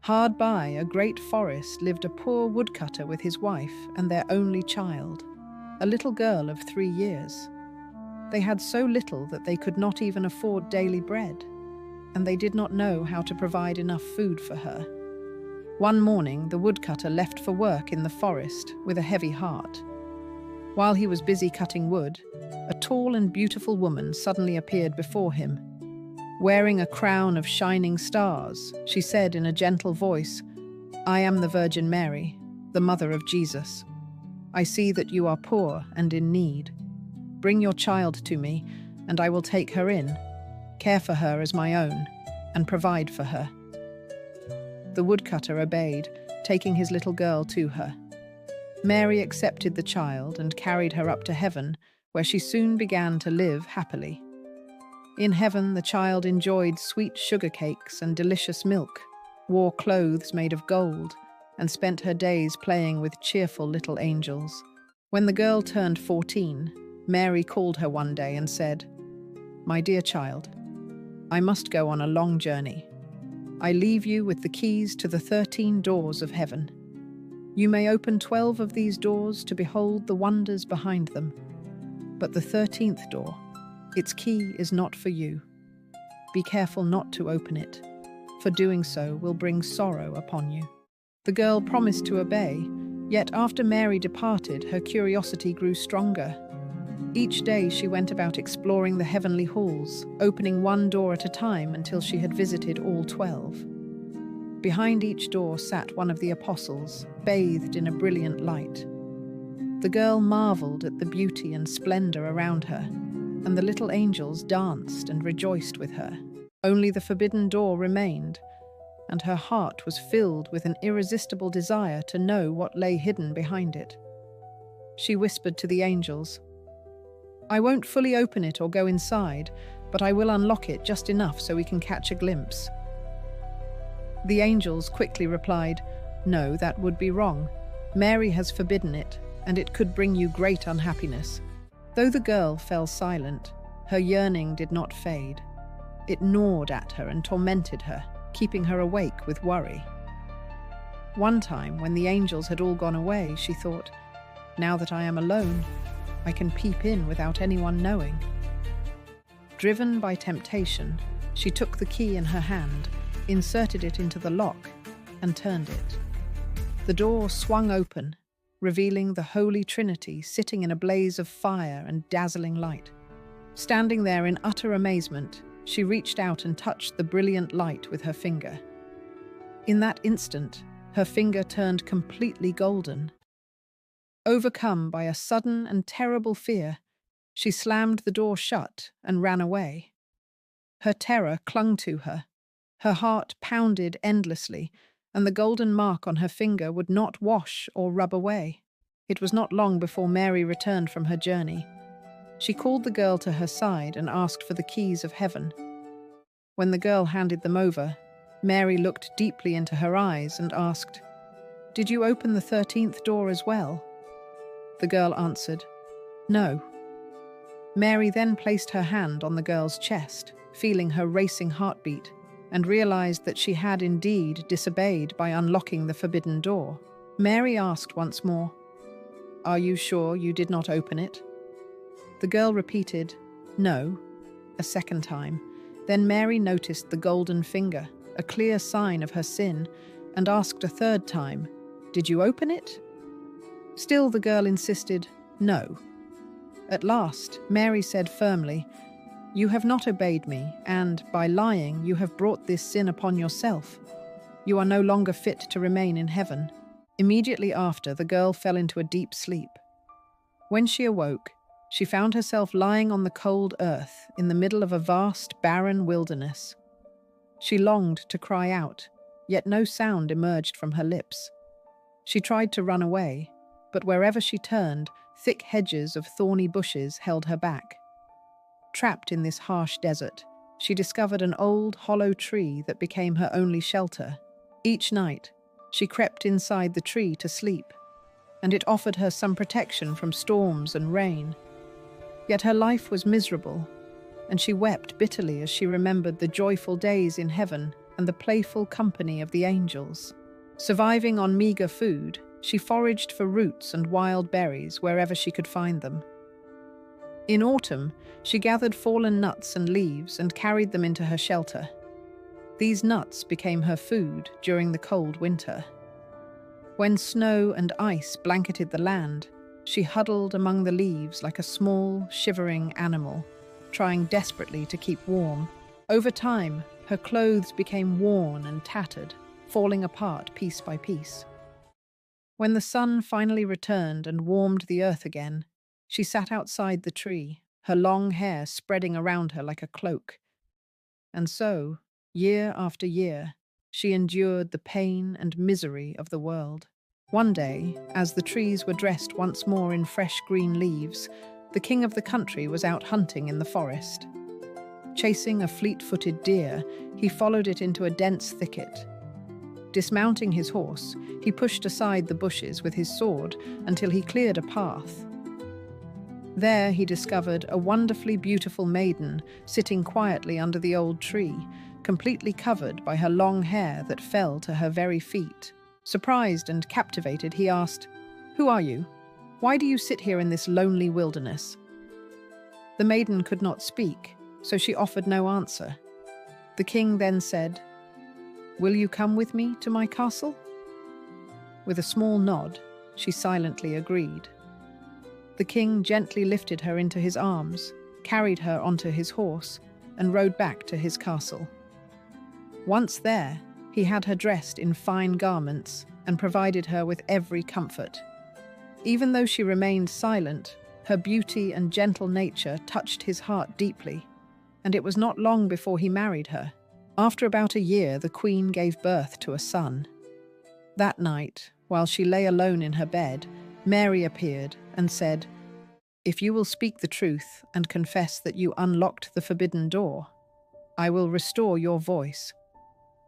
Hard by a great forest lived a poor woodcutter with his wife and their only child, a little girl of 3 years. They had so little that they could not even afford daily bread, and they did not know how to provide enough food for her. One morning, the woodcutter left for work in the forest with a heavy heart. While he was busy cutting wood, a tall and beautiful woman suddenly appeared before him. Wearing a crown of shining stars, she said in a gentle voice, "I am the Virgin Mary, the mother of Jesus. I see that you are poor and in need. Bring your child to me, and I will take her in, care for her as my own, and provide for her." The woodcutter obeyed, taking his little girl to her. Mary accepted the child and carried her up to heaven, where she soon began to live happily. In heaven, the child enjoyed sweet sugar cakes and delicious milk, wore clothes made of gold, and spent her days playing with cheerful little angels. When the girl turned 14, Mary called her one day and said, "My dear child, I must go on a long journey. I leave you with the keys to the 13 doors of heaven. You may open 12 of these doors to behold the wonders behind them. But the 13th door, its key is not for you. Be careful not to open it, for doing so will bring sorrow upon you." The girl promised to obey, yet after Mary departed, her curiosity grew stronger. Each day she went about exploring the heavenly halls, opening one door at a time until she had visited all 12. Behind each door sat one of the apostles, bathed in a brilliant light. The girl marveled at the beauty and splendor around her, and the little angels danced and rejoiced with her. Only the forbidden door remained, and her heart was filled with an irresistible desire to know what lay hidden behind it. She whispered to the angels, "I won't fully open it or go inside, but I will unlock it just enough so we can catch a glimpse." The angels quickly replied, "No, that would be wrong. Mary has forbidden it, and it could bring you great unhappiness." Though the girl fell silent, her yearning did not fade. It gnawed at her and tormented her, keeping her awake with worry. One time, when the angels had all gone away, she thought, "Now that I am alone, I can peep in without anyone knowing." Driven by temptation, she took the key in her hand, inserted it into the lock, and turned it. The door swung open, revealing the Holy Trinity sitting in a blaze of fire and dazzling light. Standing there in utter amazement, she reached out and touched the brilliant light with her finger. In that instant, her finger turned completely golden. Overcome by a sudden and terrible fear, she slammed the door shut and ran away. Her terror clung to her. Her heart pounded endlessly, and the golden mark on her finger would not wash or rub away. It was not long before Mary returned from her journey. She called the girl to her side and asked for the keys of heaven. When the girl handed them over, Mary looked deeply into her eyes and asked, "Did you open the 13th door as well?" The girl answered, "No." Mary then placed her hand on the girl's chest, feeling her racing heartbeat, and realized that she had indeed disobeyed by unlocking the forbidden door. Mary asked once more, "Are you sure you did not open it?" The girl repeated, "No," a second time. Then Mary noticed the golden finger, a clear sign of her sin, and asked a third time, "Did you open it?" Still the girl insisted, "No." At last, Mary said firmly, "You have not obeyed me, and, by lying, you have brought this sin upon yourself. You are no longer fit to remain in heaven." Immediately after, the girl fell into a deep sleep. When she awoke, she found herself lying on the cold earth in the middle of a vast, barren wilderness. She longed to cry out, yet no sound emerged from her lips. She tried to run away, but wherever she turned, thick hedges of thorny bushes held her back. Trapped in this harsh desert, she discovered an old, hollow tree that became her only shelter. Each night, she crept inside the tree to sleep, and it offered her some protection from storms and rain. Yet her life was miserable, and she wept bitterly as she remembered the joyful days in heaven and the playful company of the angels. Surviving on meager food, she foraged for roots and wild berries wherever she could find them. In autumn, she gathered fallen nuts and leaves and carried them into her shelter. These nuts became her food during the cold winter. When snow and ice blanketed the land, she huddled among the leaves like a small, shivering animal, trying desperately to keep warm. Over time, her clothes became worn and tattered, falling apart piece by piece. When the sun finally returned and warmed the earth again, she sat outside the tree, her long hair spreading around her like a cloak. And so, year after year, she endured the pain and misery of the world. One day, as the trees were dressed once more in fresh green leaves, the king of the country was out hunting in the forest. Chasing a fleet-footed deer, he followed it into a dense thicket. Dismounting his horse, he pushed aside the bushes with his sword until he cleared a path. There he discovered a wonderfully beautiful maiden sitting quietly under the old tree, completely covered by her long hair that fell to her very feet. Surprised and captivated, he asked, "Who are you? Why do you sit here in this lonely wilderness?" The maiden could not speak, so she offered no answer. The king then said, "Will you come with me to my castle?" With a small nod, she silently agreed. The king gently lifted her into his arms, carried her onto his horse, and rode back to his castle. Once there, he had her dressed in fine garments and provided her with every comfort. Even though she remained silent, her beauty and gentle nature touched his heart deeply, and it was not long before he married her. After about a year, the queen gave birth to a son. That night, while she lay alone in her bed, Mary appeared and said, "If you will speak the truth and confess that you unlocked the forbidden door, I will restore your voice.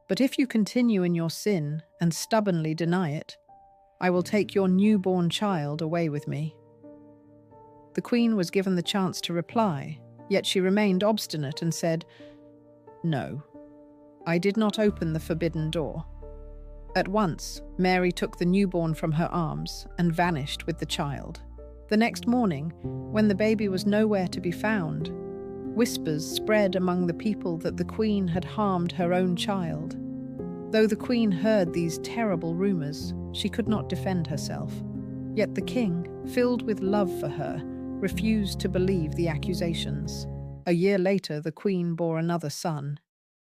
But if you continue in your sin and stubbornly deny it, I will take your newborn child away with me." The queen was given the chance to reply, yet she remained obstinate and said, "No, I did not open the forbidden door." At once, Mary took the newborn from her arms and vanished with the child. The next morning, when the baby was nowhere to be found, whispers spread among the people that the queen had harmed her own child. Though the queen heard these terrible rumors, she could not defend herself. Yet the king, filled with love for her, refused to believe the accusations. A year later, the queen bore another son.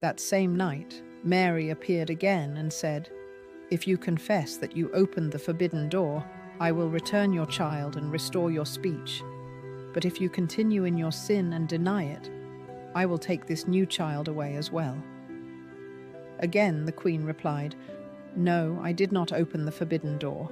That same night, Mary appeared again and said, "If you confess that you opened the forbidden door, I will return your child and restore your speech. But if you continue in your sin and deny it, I will take this new child away as well." Again, the queen replied, "No, I did not open the forbidden door."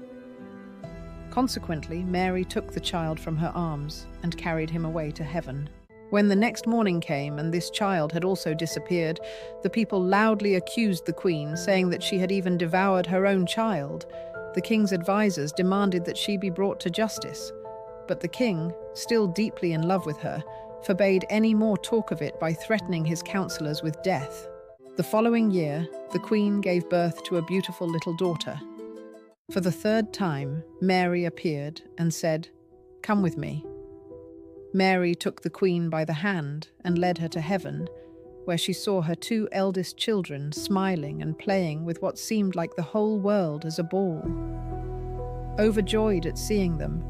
Consequently, Mary took the child from her arms and carried him away to heaven. When the next morning came and this child had also disappeared, the people loudly accused the queen, saying that she had even devoured her own child. The king's advisors demanded that she be brought to justice. But the king, still deeply in love with her, forbade any more talk of it by threatening his counselors with death. The following year, the queen gave birth to a beautiful little daughter. For the third time, Mary appeared and said, "Come with me." Mary took the queen by the hand and led her to heaven, where she saw her two eldest children smiling and playing with what seemed like the whole world as a ball. Overjoyed at seeing them,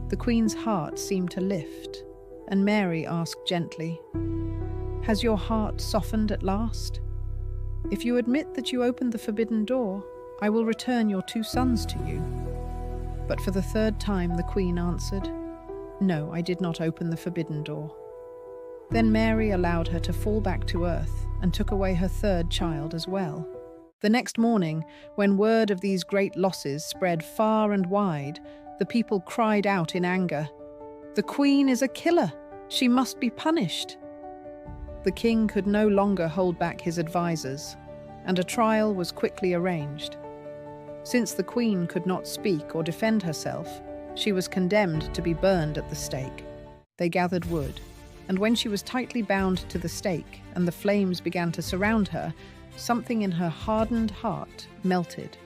the queen's heart seemed to lift, and Mary asked gently, "Has your heart softened at last? If you admit that you opened the forbidden door, I will return your two sons to you." But for the third time the queen answered, "No, I did not open the forbidden door." Then Mary allowed her to fall back to earth and took away her third child as well. The next morning, when word of these great losses spread far and wide, the people cried out in anger, "The queen is a killer! She must be punished!" The king could no longer hold back his advisors, and a trial was quickly arranged. Since the queen could not speak or defend herself, she was condemned to be burned at the stake. They gathered wood, And when she was tightly bound to the stake and the flames began to surround her, something in her hardened heart melted.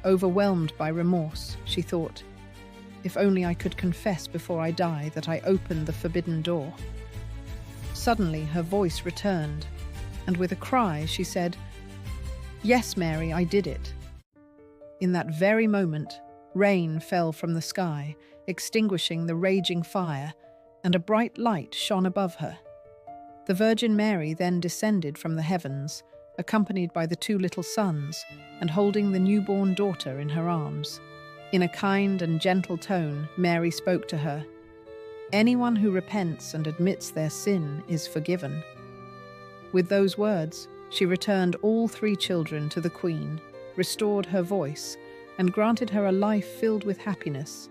Overwhelmed by remorse, she thought, "If only I could confess before I die that I opened the forbidden door." Suddenly her voice returned, and with a cry she said, "Yes, Mary, I did it." In that very moment, rain fell from the sky, extinguishing the raging fire, and a bright light shone above her. The Virgin Mary then descended from the heavens, accompanied by the two little sons, and holding the newborn daughter in her arms. In a kind and gentle tone, Mary spoke to her. "Anyone who repents and admits their sin is forgiven." With those words, she returned all three children to the Queen, restored her voice, and granted her a life filled with happiness.